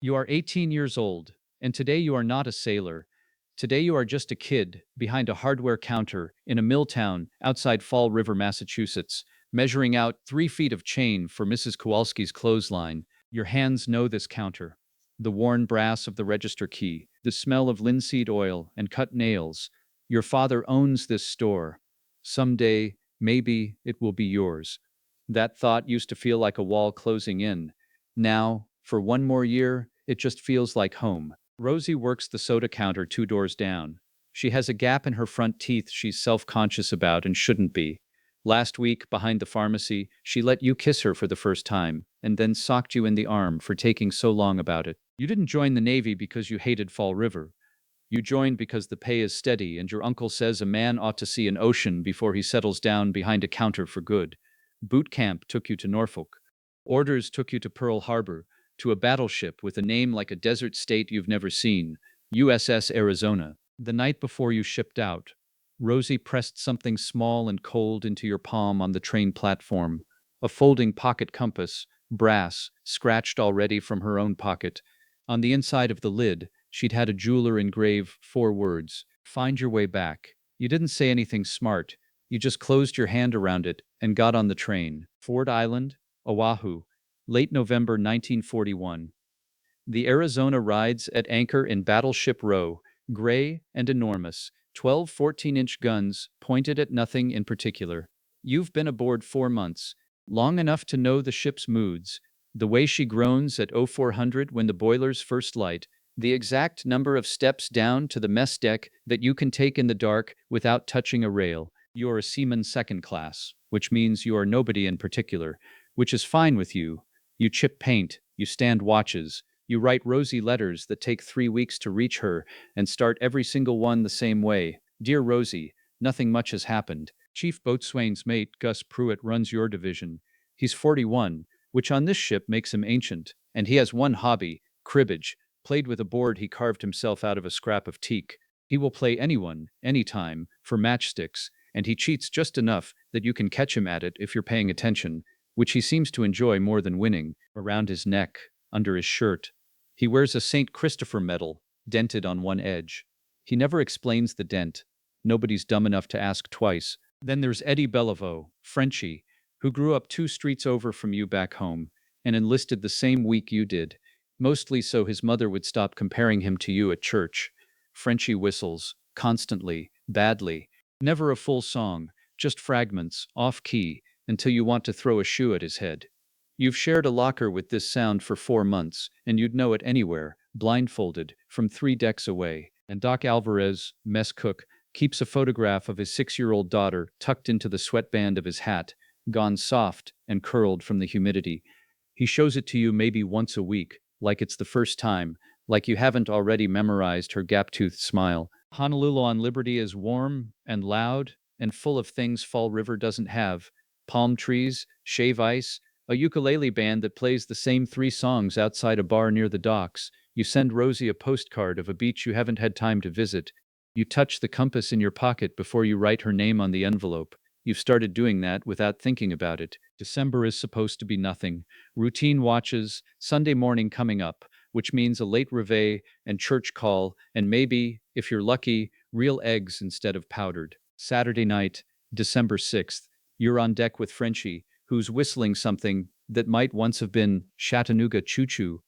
You are 18 years old, and today you are not a sailor. Today you are just a kid behind a hardware counter in a mill town outside Fall River, Massachusetts, measuring out 3 feet of chain for Mrs. Kowalski's clothesline. Your hands know this counter. The worn brass of the register key, the smell of linseed oil and cut nails. Your father owns this store. Someday, maybe, it will be yours. That thought used to feel like a wall closing in. Now, for one more year, it just feels like home. Rosie works the soda counter 2 doors down. She has a gap in her front teeth she's self-conscious about and shouldn't be. Last week, behind the pharmacy, she let you kiss her for the first time, and then socked you in the arm for taking so long about it. You didn't join the Navy because you hated Fall River. You joined because the pay is steady and your uncle says a man ought to see an ocean before he settles down behind a counter for good. Boot camp took you to Norfolk. Orders took you to Pearl Harbor, to a battleship with a name like a desert state you've never seen, USS Arizona. The night before you shipped out, Rosie pressed something small and cold into your palm on the train platform, a folding pocket compass, brass, scratched already from her own pocket. On the inside of the lid, she'd had a jeweler engrave 4 words, "Find your way back." You didn't say anything smart. You just closed your hand around it and got on the train. Ford Island, Oahu, late November 1941. The Arizona rides at anchor in Battleship Row, gray and enormous, 12 14-inch guns pointed at nothing in particular. You've been aboard 4 months, long enough to know the ship's moods, the way she groans at 0400 when the boilers first light, the exact number of steps down to the mess deck that you can take in the dark without touching a rail. You're a seaman second class, which means you are nobody in particular, which is fine with you. You chip paint, you stand watches, you write Rosie letters that take 3 weeks to reach her and start every single one the same way. Dear Rosie, nothing much has happened. Chief Boatswain's mate Gus Puit runs your division. He's 41, which on this ship makes him ancient, and he has one hobby, cribbage, played with a board he carved himself out of a scrap of teak. He will play anyone, anytime, for matchsticks, and he cheats just enough that you can catch him at it if you're paying attention, which he seems to enjoy more than winning. Around his neck, under his shirt, he wears a St. Christopher medal, dented on one edge. He never explains the dent. Nobody's dumb enough to ask twice. Then there's Eddie Beliveau, Frenchie, who grew up 2 streets over from you back home, and enlisted the same week you did, mostly so his mother would stop comparing him to you at church. Frenchie whistles, constantly, badly. Never a full song, just fragments, off-key, until you want to throw a shoe at his head. You've shared a locker with this sound for 4 months, and you'd know it anywhere, blindfolded, from 3 decks away. And Doc Alvarez, mess cook, keeps a photograph of his 6-year-old daughter tucked into the sweatband of his hat, gone soft and curled from the humidity. He shows it to you maybe once a week, like it's the first time, like you haven't already memorized her gap-toothed smile. Honolulu on Liberty is warm and loud and full of things Fall River doesn't have. Palm trees, shave ice, a ukulele band that plays the same 3 songs outside a bar near the docks. You send Rosie a postcard of a beach you haven't had time to visit. You touch the compass in your pocket before you write her name on the envelope. You've started doing that without thinking about it. December is supposed to be nothing. Routine watches, Sunday morning coming up, which means a late reveille and church call, and maybe, if you're lucky, real eggs instead of powdered. Saturday night, December 6th, you're on deck with Frenchie, who's whistling something that might once have been Chattanooga Choo-Choo.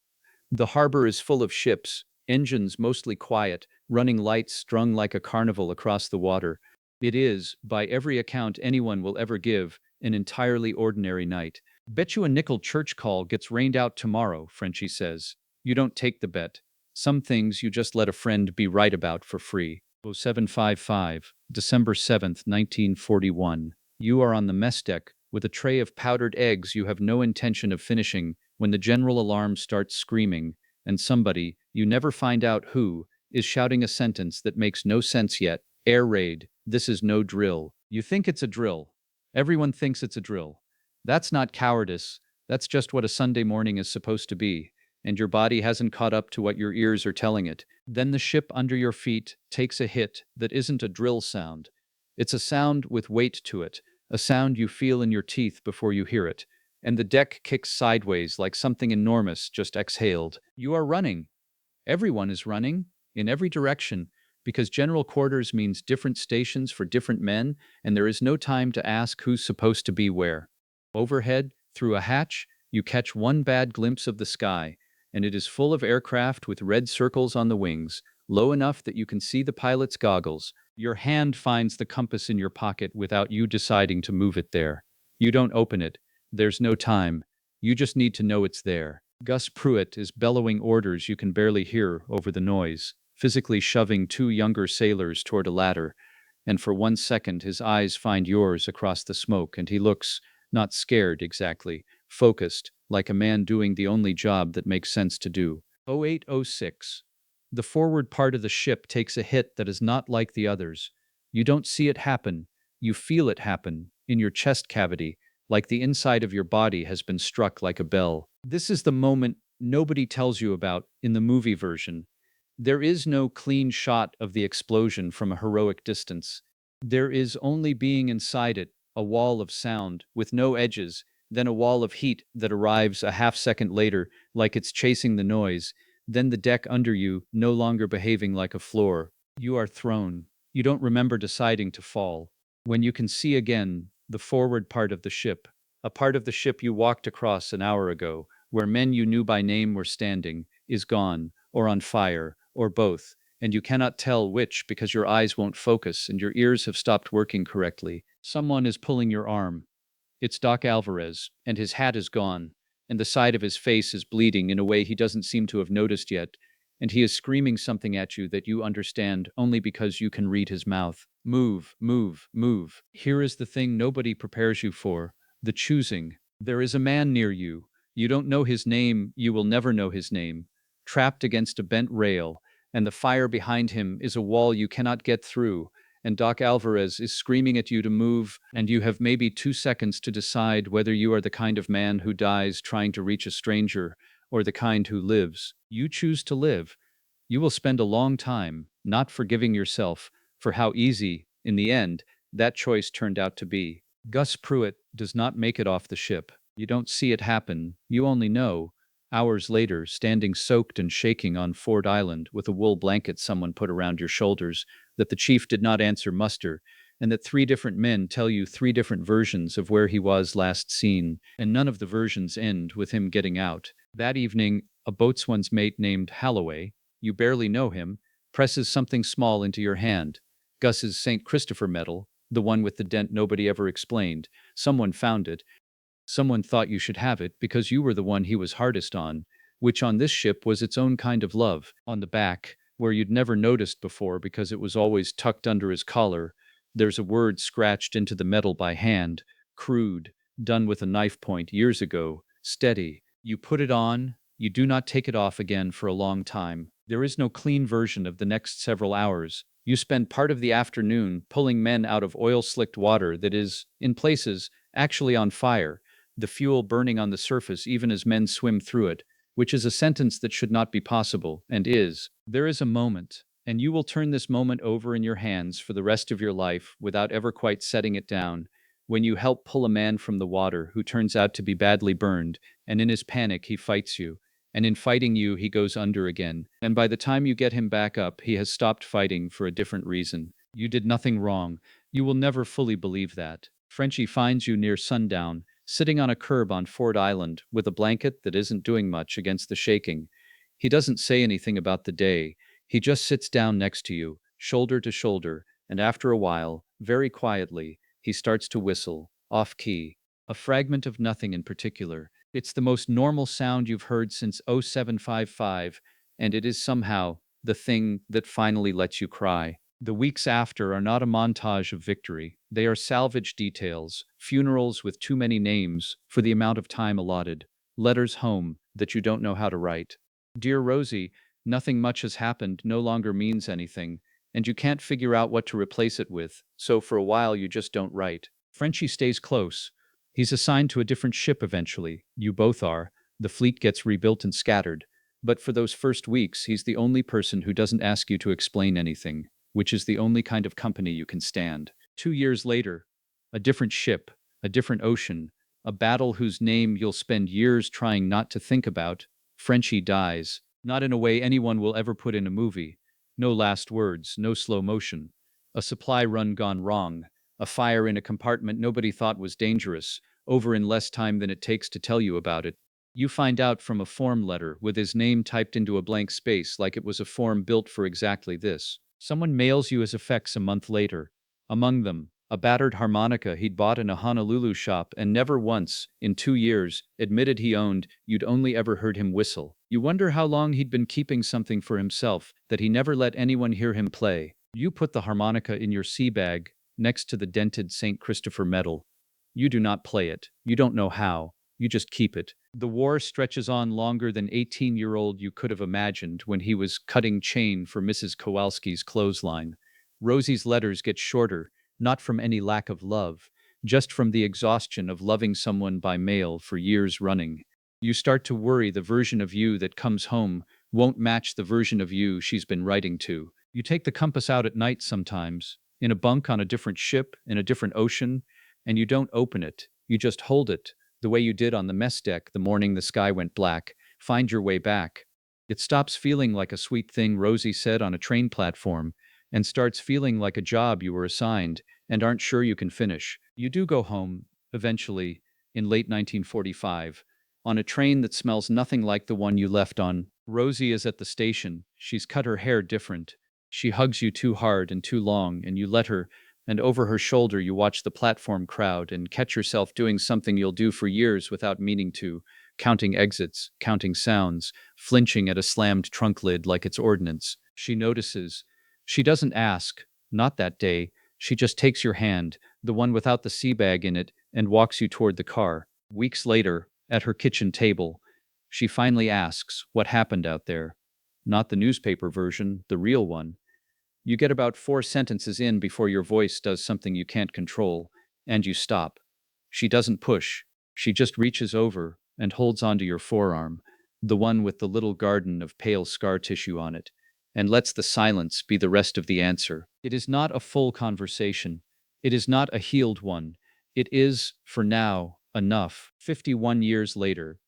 The harbor is full of ships, engines mostly quiet, running lights strung like a carnival across the water. It is, by every account anyone will ever give, an entirely ordinary night. Bet you a nickel church call gets rained out tomorrow, Frenchie says. You don't take the bet. Some things you just let a friend be right about for free. 0755, December 7th, 1941. You are on the mess deck with a tray of powdered eggs you have no intention of finishing when the general alarm starts screaming, and somebody, you never find out who, is shouting a sentence that makes no sense yet. Air raid. This is no drill. You think it's a drill. Everyone thinks it's a drill. That's not cowardice. That's just what a Sunday morning is supposed to be, and your body hasn't caught up to what your ears are telling it. Then the ship under your feet takes a hit that isn't a drill sound. It's a sound with weight to it, a sound you feel in your teeth before you hear it. and the deck kicks sideways like something enormous just exhaled. You are running. Everyone is running, in every direction, because general quarters means different stations for different men, and there is no time to ask who's supposed to be where. Overhead, through a hatch, you catch one bad glimpse of the sky, and it is full of aircraft with red circles on the wings, low enough that you can see the pilot's goggles. Your hand finds the compass in your pocket without you deciding to move it there. You don't open it. There's no time. You just need to know it's there. Gus Puit is bellowing orders you can barely hear over the noise, physically shoving two younger sailors toward a ladder, and for 1 second his eyes find yours across the smoke, and he looks, not scared exactly, focused, like a man doing the only job that makes sense to do. 0806. The forward part of the ship takes a hit that is not like the others. You don't see it happen. You feel it happen, in your chest cavity, like the inside of your body has been struck like a bell. This is the moment nobody tells you about in the movie version. There is no clean shot of the explosion from a heroic distance. There is only being inside it, a wall of sound, with no edges, then a wall of heat that arrives a half-second later, like it's chasing the noise, then the deck under you, no longer behaving like a floor. You are thrown. You don't remember deciding to fall. When you can see again, the forward part of the ship, a part of the ship you walked across an hour ago, where men you knew by name were standing, is gone, or on fire, or both, and you cannot tell which because your eyes won't focus and your ears have stopped working correctly. Someone is pulling your arm. It's Doc Alvarez, and his hat is gone, and the side of his face is bleeding in a way he doesn't seem to have noticed yet, and he is screaming something at you that you understand only because you can read his mouth. Move, move, move. Here is the thing nobody prepares you for, the choosing. There is a man near you. You don't know his name, you will never know his name. Trapped against a bent rail, and the fire behind him is a wall you cannot get through, and Doc Alvarez is screaming at you to move, and you have maybe 2 seconds to decide whether you are the kind of man who dies trying to reach a stranger, or the kind who lives. You choose to live. You will spend a long time not forgiving yourself for how easy, in the end, that choice turned out to be. Gus Puit does not make it off the ship. You don't see it happen. You only know, hours later, standing soaked and shaking on Ford Island with a wool blanket someone put around your shoulders, that the chief did not answer muster, and that 3 different men tell you 3 different versions of where he was last seen, and none of the versions end with him getting out. That evening, a boatswain's mate named Holloway, you barely know him, presses something small into your hand. Gus's St. Christopher medal, the one with the dent nobody ever explained. Someone found it. Someone thought you should have it because you were the one he was hardest on, which on this ship was its own kind of love. On the back, where you'd never noticed before because it was always tucked under his collar, there's a word scratched into the metal by hand, crude, done with a knife point years ago, steady. You put it on, you do not take it off again for a long time. There is no clean version of the next several hours. You spend part of the afternoon pulling men out of oil-slicked water that is, in places, actually on fire, the fuel burning on the surface even as men swim through it, which is a sentence that should not be possible, and is. There is a moment, and you will turn this moment over in your hands for the rest of your life without ever quite setting it down, when you help pull a man from the water who turns out to be badly burned, and in his panic he fights you, and in fighting you he goes under again, and by the time you get him back up he has stopped fighting for a different reason. You did nothing wrong. You will never fully believe that. Frenchie finds you near sundown, sitting on a curb on Ford Island with a blanket that isn't doing much against the shaking. He doesn't say anything about the day. He just sits down next to you, shoulder to shoulder, and after a while, very quietly, he starts to whistle, off-key, a fragment of nothing in particular. It's the most normal sound you've heard since 0755, and it is somehow the thing that finally lets you cry. The weeks after are not a montage of victory. They are salvage details, funerals with too many names for the amount of time allotted, letters home that you don't know how to write. Dear Rosie, nothing much has happened no longer means anything, and you can't figure out what to replace it with, so for a while you just don't write. Frenchie stays close. He's assigned to a different ship eventually. You both are. The fleet gets rebuilt and scattered. But for those first weeks, he's the only person who doesn't ask you to explain anything, which is the only kind of company you can stand. 2 years later, a different ship, a different ocean, A battle whose name you'll spend years trying not to think about. Frenchie dies. Not in a way anyone will ever put in a movie. No last words, no slow motion. A supply run gone wrong. A fire in a compartment nobody thought was dangerous, over in less time than it takes to tell you about it. You find out from a form letter with his name typed into a blank space like it was a form built for exactly this. Someone mails you his effects a month later. Among them, a battered harmonica he'd bought in a Honolulu shop and never once, in 2 years, admitted he owned. You'd only ever heard him whistle. You wonder how long he'd been keeping something for himself that he never let anyone hear him play. You put the harmonica in your seabag, next to the dented St. Christopher medal. You do not play it. You don't know how. You just keep it. The war stretches on longer than 18-year-old you could have imagined when he was cutting chain for Mrs. Kowalski's clothesline. Rosie's letters get shorter, not from any lack of love, just from the exhaustion of loving someone by mail for years running. You start to worry the version of you that comes home won't match the version of you she's been writing to. You take the compass out at night sometimes, in a bunk on a different ship, in a different ocean, and you don't open it. You just hold it, the way you did on the mess deck the morning the sky went black. Find your way back. It stops feeling like a sweet thing Rosie said on a train platform, and starts feeling like a job you were assigned and aren't sure you can finish. You do go home, eventually, in late 1945, on a train that smells nothing like the one you left on. Rosie is at the station. She's cut her hair different. She hugs you too hard and too long, and you let her, and over her shoulder you watch the platform crowd and catch yourself doing something you'll do for years without meaning to, counting exits, counting sounds, flinching at a slammed trunk lid like it's ordnance. She notices. She doesn't ask, not that day. She just takes your hand, the one without the seabag in it, and walks you toward the car. Weeks later, at her kitchen table, she finally asks what happened out there. Not the newspaper version, the real one. You get about 4 sentences in before your voice does something you can't control, and you stop. She doesn't push. She just reaches over and holds onto your forearm, the one with the little garden of pale scar tissue on it, and lets the silence be the rest of the answer. It is not a full conversation. It is not a healed one. It is, for now, enough. 51 years later,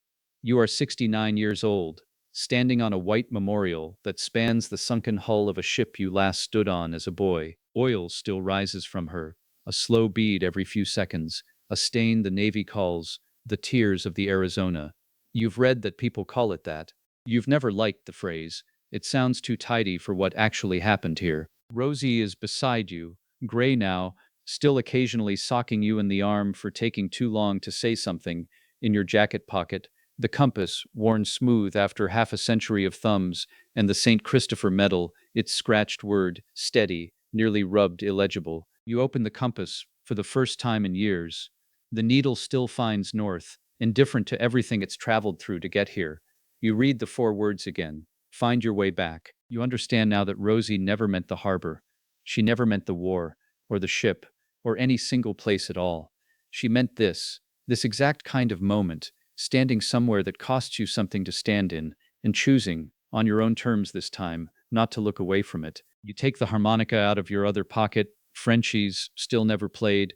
you are 69 years old, standing on a white memorial that spans the sunken hull of a ship you last stood on as a boy. Oil still rises from her, a slow bead every few seconds, a stain the Navy calls the tears of the Arizona. You've read that people call it that. You've never liked the phrase. It sounds too tidy for what actually happened here. Rosie is beside you, gray now, still occasionally socking you in the arm for taking too long to say something, in your jacket pocket, the compass, worn smooth after half a century of thumbs, and the St. Christopher medal, its scratched word, steady, nearly rubbed illegible. You open the compass, for the first time in years. The needle still finds north, indifferent to everything it's traveled through to get here. You read the 4 words again. Find your way back. You understand now that Rosie never meant the harbor. She never meant the war, or the ship, or any single place at all. She meant this exact kind of moment, standing somewhere that costs you something to stand in, and choosing, on your own terms this time, not to look away from it. You take the harmonica out of your other pocket, Frenchie's, still never played,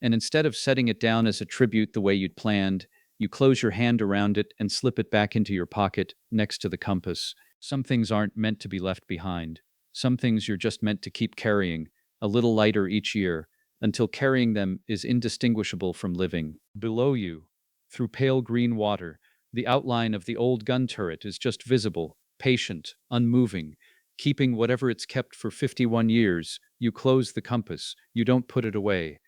and instead of setting it down as a tribute the way you'd planned, you close your hand around it and slip it back into your pocket, next to the compass. Some things aren't meant to be left behind. Some things you're just meant to keep carrying, a little lighter each year, until carrying them is indistinguishable from living. Below you, through pale green water, the outline of the old gun turret is just visible, patient, unmoving, keeping whatever it's kept for 51 years. You close the compass. You don't put it away.